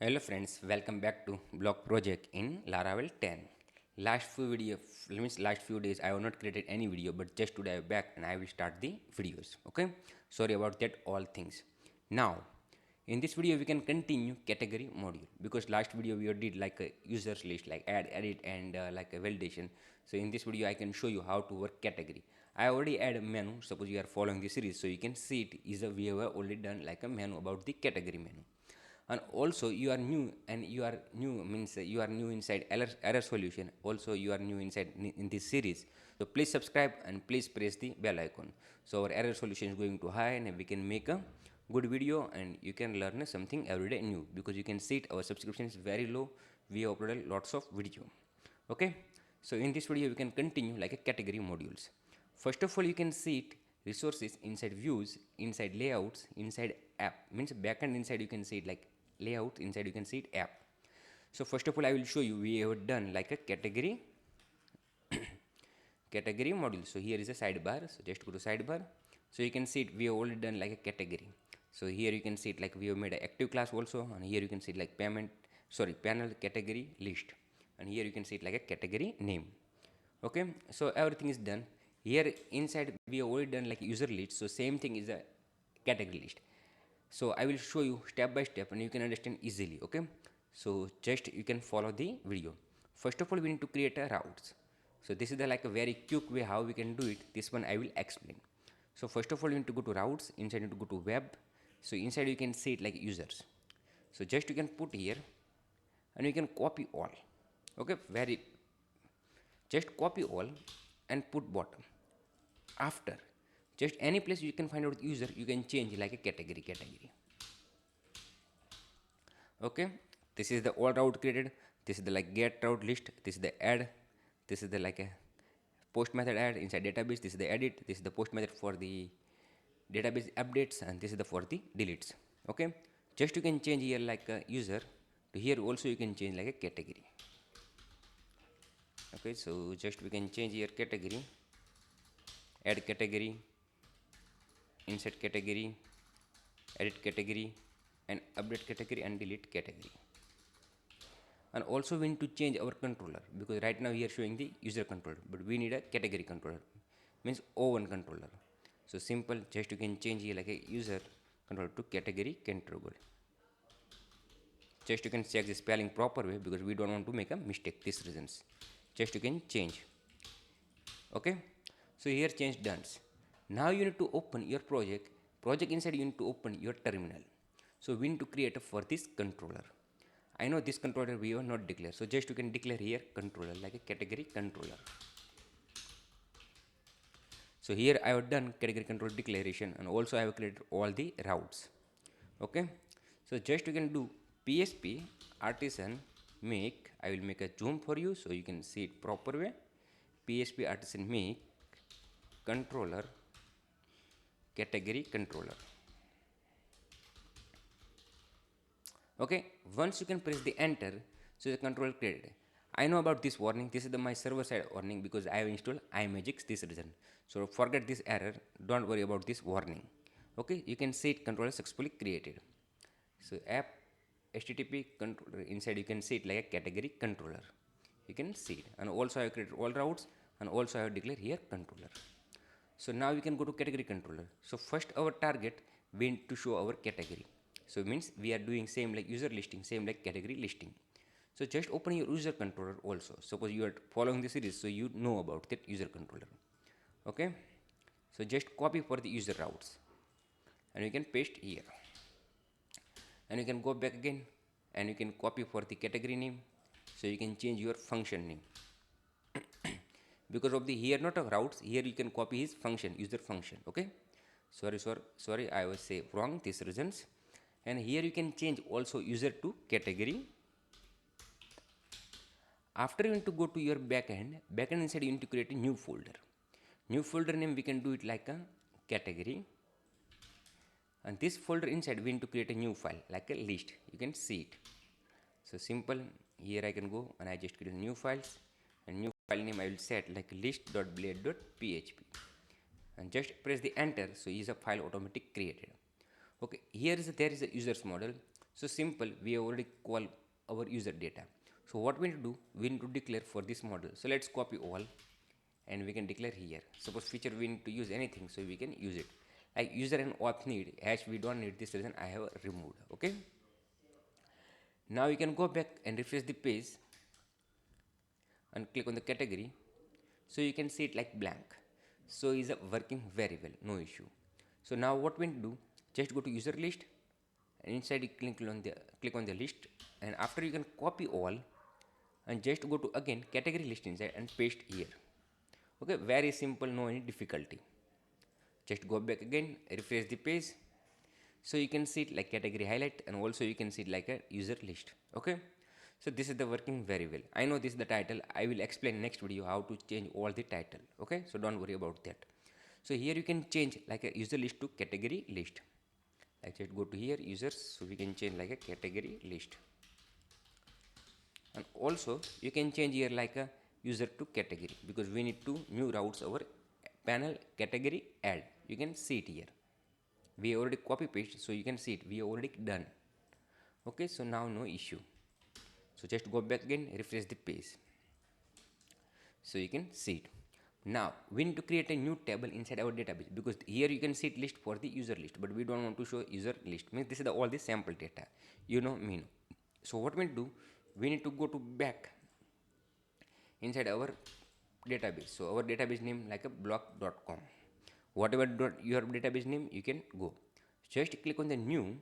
Hello friends, welcome back to blog project in Laravel 10. Last few days I have not created any video, but just today I'm back and I will start the videos. Okay, sorry about that all things. Now in this video we can continue category module because last video we did like a users list, like add, edit and like a validation. So in this video I can show you how to work category. I already add a menu. Suppose you are following the series, so you can see it is a we have already done like a menu about the category menu. And also you are new, and you are new means you are new inside error solution. Also you are new inside in this series, so please subscribe and please press the bell icon, so our error solution is going to high and we can make a good video and you can learn something every day new, because you can see it, our subscription is very low. We uploaded lots of video. Okay, so in this video we can continue like a category modules. First of all, you can see it resources inside views, inside layouts, inside app, means backend inside you can see it like layout, inside you can see it app. So first of all I will show you we have done like a category module. So here is a sidebar, so just go to sidebar. So you can see it we have already done like a category. So here you can see it like we have made an active class also, and here you can see it like panel category list, and here you can see it like a category name. Okay, so everything is done. Here inside we have already done like user list, so same thing is a category list. So I will show you step by step and you can understand easily. Okay, so just you can follow the video. First of all, we need to create a routes. So this is the like a very quick way how we can do it. This one I will explain. So first of all, you need to go to routes. Inside you need to go to web. So inside you can see it like users. So just you can put here and you can copy all. Okay, very just copy all and put bottom. After just any place you can find out user, you can change like a category. Okay, this is the all route created. This is the like get route list. This is the add. This is the like a post method add inside database. This is the edit. This is the post method for the database updates, and this is the for the deletes. Okay, just you can change here like a user to here also you can change like a category. Okay, so just we can change here category, add category, insert category, edit category, and update category and delete category. And also we need to change our controller, because right now we are showing the user controller, but we need a category controller, means O1 controller. So simple, just you can change here like a user controller to category controller. Just you can check the spelling proper way, because we don't want to make a mistake, these reasons. Just you can change. Okay, so here change done. Now you need to open your project inside you need to open your terminal. So we need to create for this controller. I know this controller we have not declared, so just you can declare here controller like a category controller. So here I have done category controller declaration, and also I have created all the routes. Okay, so just you can do PSP artisan make. I will make a zoom for you so you can see it proper way. PSP artisan make controller category controller. Okay, once you can press the enter, so the controller created. I know about this warning. This is my server side warning, because I have installed iMagick this reason. So forget this error, don't worry about this warning. Okay, you can see it controller successfully created. So app http controller, inside you can see it like a category controller. You can see it, and also I have created all routes, and also I have declared here controller. So now we can go to category controller. So first our target, we need to show our category. So it means we are doing same like user listing, same like category listing. So just open your user controller also. Suppose you are following the series, so you know about that user controller. Okay, so just copy for the user routes and you can paste here, and you can go back again and you can copy for the category name. So you can change your function name. Because of the here not of routes, here you can copy his function, user function. Okay, sorry I was say wrong these reasons. And here you can change also user to category. After you need to go to your backend inside you need to create a new folder name. We can do it like a category, and this folder inside we need to create a new file like a list. You can see it. So simple, here I can go and I just create new files, and new file name I will set like list.blade.php, and just press the enter, so is a file automatic created. Okay, there is a users model. So simple, we have already call our user data. So what we need to do, we need to declare for this model. So let's copy all and we can declare here. Suppose feature we need to use anything, so we can use it. Like user and auth need, as we don't need this reason I have removed. Okay. Now you can go back and refresh the page and click on the category. So you can see it like blank. So is working very well, no issue. So now what we need to do, just go to user list and inside you click on the list, and after you can copy all and just go to again category list inside and paste here. Okay, very simple, no any difficulty. Just go back again, refresh the page, so you can see it like category highlight, and also you can see it like a user list. Okay, so this is the working very well. I know this is the title, I will explain next video how to change all the title. Okay, so don't worry about that. So here you can change like a user list to category list. Like just go to here users, so we can change like a category list. And also you can change here like a user to category, because we need to new routes our panel category add. You can see it here, we already copy paste, so you can see it, we already done. Okay, so now no issue. So just go back again, refresh the page, so you can see it. Now we need to create a new table inside our database, because here you can see it list for the user list, but we don't want to show user list, means this is all the sample data, you know me know. So what we do, we need to go to back inside our database. So our database name like a block.com, whatever your database name you can go. Just click on the new,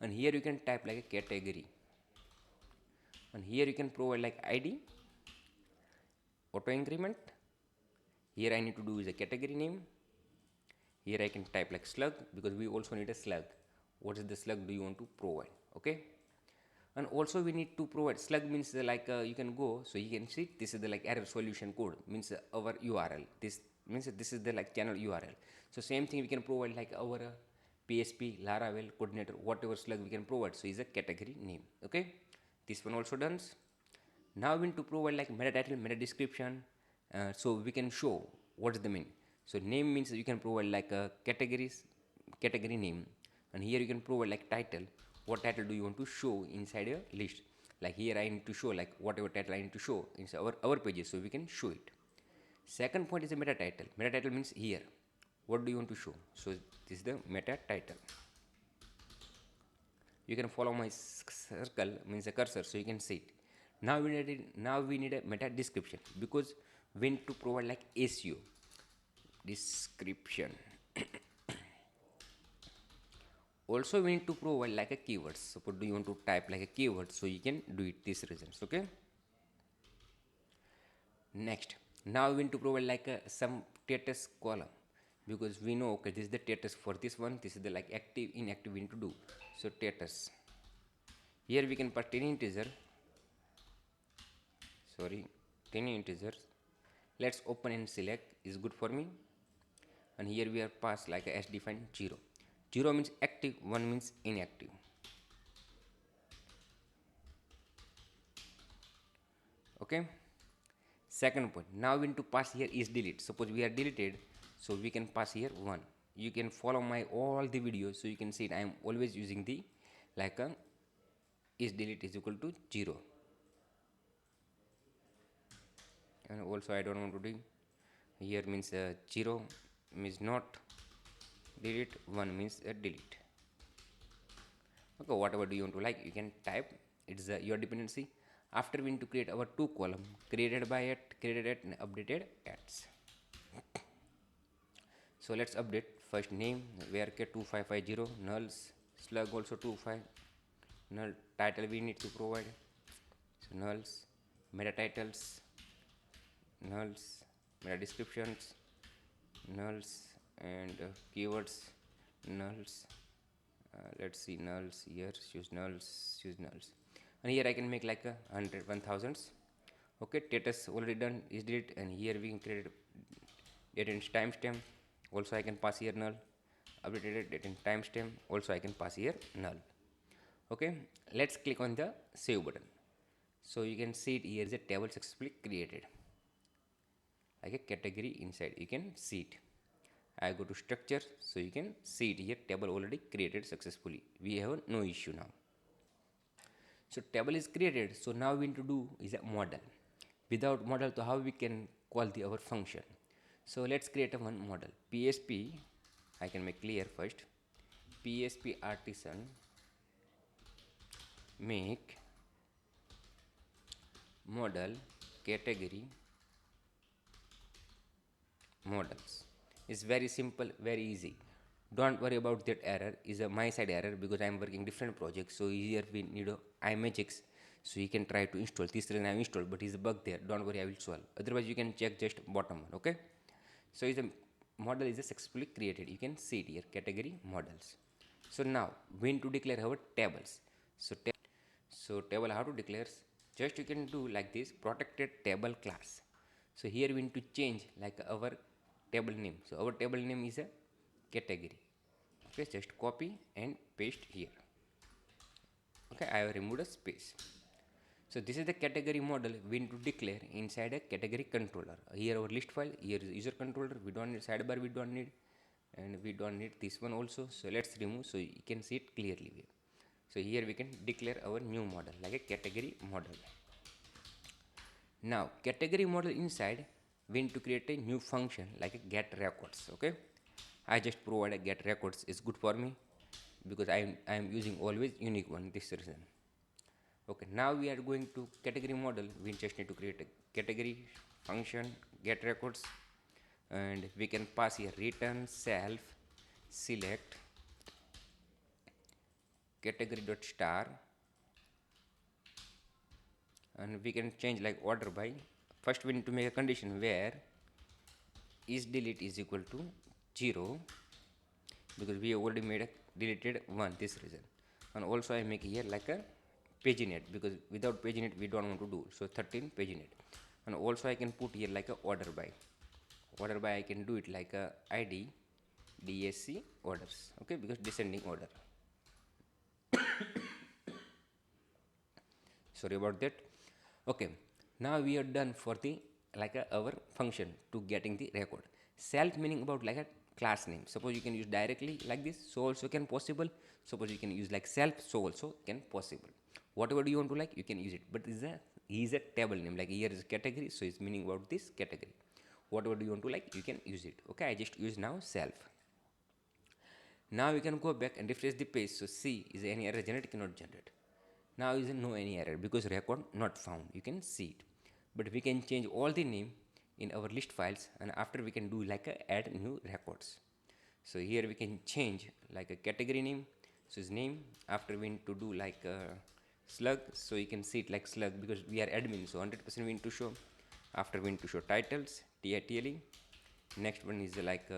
and here you can type like a category, and here you can provide like id, auto increment. Here I need to do is a category name. Here I can type like slug, because we also need a slug. What is the slug do you want to provide? Okay, and also we need to provide slug, means like you can go, so you can see this is the like error solution code, means our url, this means this is the like channel url. So same thing we can provide like our php laravel coordinator, whatever slug we can provide, so is a category name. Okay, this one also done. Now we need to provide like meta title, meta description, so we can show what is the mean. So name means you can provide like a category name, and here you can provide like title, what title do you want to show inside a list. Like here I need to show like whatever title I need to show inside our pages, so we can show it. Second point is a meta title. Meta title means here what do you want to show, so this is the meta title. You can follow my circle, means a cursor, so you can see it. Now we need a meta description, because we need to provide like SEO description. Also we need to provide like a keywords. Suppose do you want to type like a keyword, so you can do it these reasons. Okay, next, now we need to provide like a some status column, because we know okay this is the status for this one, this is the like active inactive we need to do. So status, here we can put 10 integer, sorry 10 integers. Let's open and select is good for me, and here we are pass like a as defined 0. 0 means active, 1 means inactive. Okay, second point, now we need to pass here is delete. Suppose we are deleted, so we can pass here 1. You can follow my all the videos, so you can see it, I am always using the like a is delete is equal to 0. And also I don't want to do here, means 0 means not delete, 1 means delete. Okay, whatever do you want to like, you can type, it's your dependency. After we need to create our two column, created by at, created at, and updated at. So let's update first name vark 2550 nulls, slug also 25, null title we need to provide, so nulls, meta titles, nulls, meta descriptions, nulls, and keywords, nulls. Let's see nulls here, choose nulls, and here I can make like a 100 1000s. Okay, status already done is delete, and here we can create date and timestamp. Also I can pass here null, updated date and timestamp, also I can pass here null. Okay, let's click on the save button, so you can see it here is a table successfully created like a category inside, you can see it. I go to structure, so you can see it here, table already created successfully, we have no issue now. So table is created. So now we need to do is a model. Without model, so how we can call the our function? So let's create a one model. PSP, I can make clear first. PSP artisan make model category models. It's very simple, very easy. Don't worry about that error. Is a my side error because I'm working different projects. So here we need a imagex. So you can try to install. This reason I installed, but is a bug there. Don't worry, I will solve. Otherwise, you can check just bottom one. Okay. So is a model is a successfully created. You can see it here. Category models. So now we need to declare our tables. So table how to declare? Just you can do like this protected table class. So here we need to change like our table name. So our table name is a category. Okay, just copy and paste here. Okay, I have removed a space. So this is the category model we need to declare inside a category controller. Here our list file, here is user controller. We don't need sidebar, we don't need, and we don't need this one also. So let's remove so you can see it clearly here. So here we can declare our new model like a category model. Now category model inside we need to create a new function like a get records. Okay, I just provide a get records is good for me because I am using always unique one this reason. Okay, now we are going to category model. We just need to create a category function get records, and we can pass here return self select category dot star, and we can change like order by. First we need to make a condition where is delete is equal to 0 because we already made a deleted 1 this reason, and also I make here like a paginate because without paginate we don't want to do. So 13 paginate, and also I can put here like a order by I can do it like a id dsc orders. Okay, because descending order. Sorry about that. Okay, now we are done for the like our function to getting the record. Self meaning about like a class name. Suppose you can use directly like this, so also can possible. Suppose you can use like self, so also can possible. Whatever you want to like, you can use it. But is a table name, like here is a category, so it's meaning about this category. Whatever do you want to like, you can use it. Okay, I just use now self. Now we can go back and refresh the page. So see, is any error generated? Cannot generate. Now is no any error because record not found. You can see it. But we can change all the name in our list files, and after we can do like a add new records. So here we can change like a category name. So his name. After we need to do like a slug. So you can see it like slug because we are admin. So 100% we need to show. After we need to show titles, TITLE. Next one is like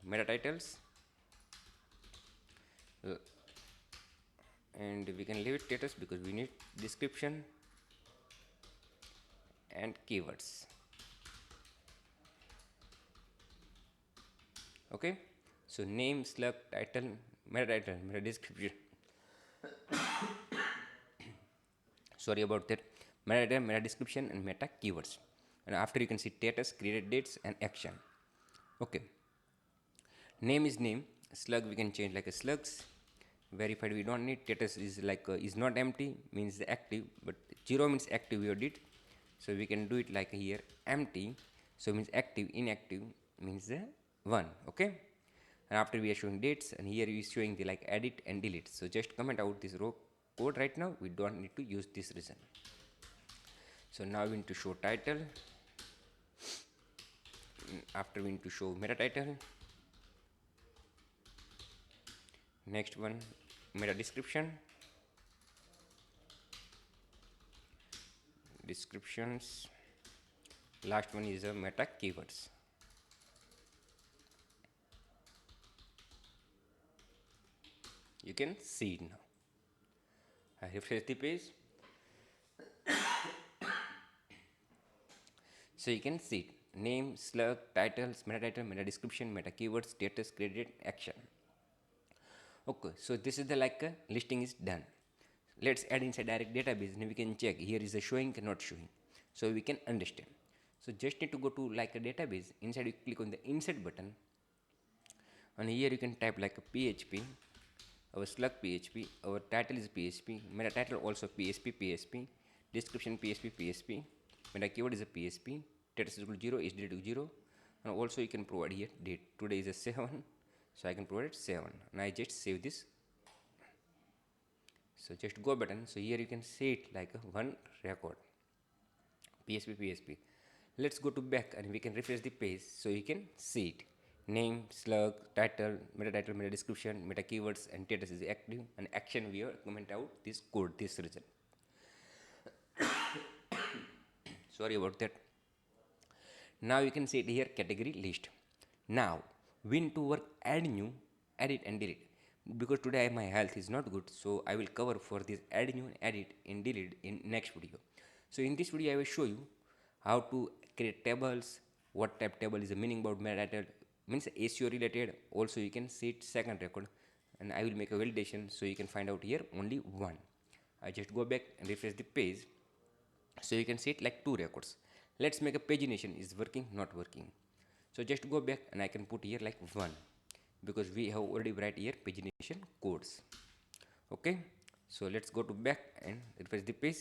meta titles. And we can leave it status because we need description and keywords. Okay, so name, slug, title, meta description. Sorry about that. Meta description and meta keywords. And after you can see status, created dates and action. Okay, name is name, slug we can change like a slugs. Verified we don't need. Status is like is not empty means active, but 0 means active we did. So we can do it like here empty, so means active. Inactive means 1. Okay, and after we are showing dates, and here we is showing the like edit and delete. So just comment out this row code right now. We don't need to use this reason. So now we need to show title. After we need to show meta title. Next one meta description. Descriptions. Last one is a meta keywords. You can see it now. I refresh the page. So you can see it. Name, slug, titles, meta title, meta description, meta keywords, status, created, action. Okay, so this is the like listing is done. Let's add inside direct database and we can check here is a showing not showing, so we can understand. So just need to go to like a database. Inside you click on the insert button, and here you can type like a php our slug PHP, our title is PHP, meta title also PHP, description PHP, meta keyword is a PHP, status is equal to 0, is date to 0, and also you can provide here date. Today is a 7, so I can provide 7, and I just save this. So just go button. So here you can see it like a one record. PHP. Let's go to back and we can refresh the page so you can see it. Name, slug, title, meta description, meta keywords, and status is active, and action we are comment out this code, this result. Sorry about that. Now you can see it here category list. Now we need to work add new, edit and delete. Because today my health is not good, so I will cover for this add new, edit and delete in next video. So in this video I will show you how to create tables, what type table is the meaning about metadata, means SEO related. Also you can see it second record, and I will make a validation so you can find out here only one. I just go back and refresh the page, so you can see it like two records. Let's make a pagination is working, not working. So just go back and I can put here like 1, because we have already write here pagination codes. Okay, so let's go to back and refresh the page.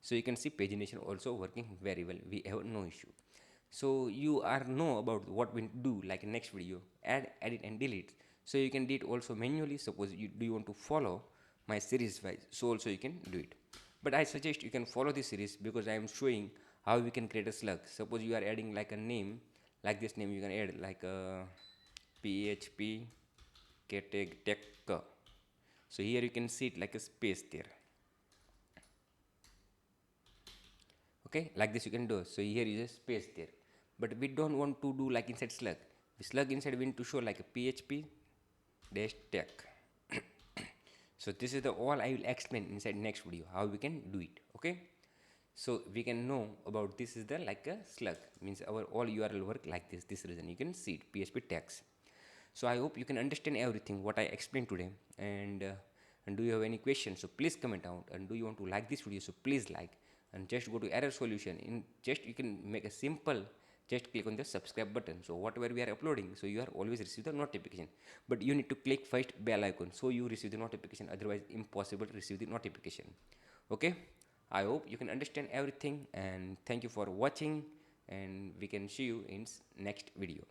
So you can see pagination also working very well, we have no issue. So you are know about what we do like next video, add, edit and delete. So you can do it also manually. Suppose you want to follow my series wise, so also you can do it. But I suggest you can follow this series, because I am showing how we can create a slug. Suppose you are adding like a name, like this name you can add like a PHP tech. So here you can see it like a space there. Okay, like this you can do. So here is a space there, but we don't want to do like inside slug. The slug inside we need to show like a PHP dash tech. So this is the all I will explain inside next video how we can do it. Okay, so we can know about this is the like a slug, means our all URL work like this reason you can see it PHP tags. So I hope you can understand everything what I explained today, and do you have any questions, so please comment out, and do you want to like this video, so please like, and just go to error solution. In just you can make a simple, just click on the subscribe button, so whatever we are uploading, so you are always receive the notification. But you need to click first bell icon, so you receive the notification, otherwise impossible to receive the notification. Okay, I hope you can understand everything, and thank you for watching, and we can see you in next video.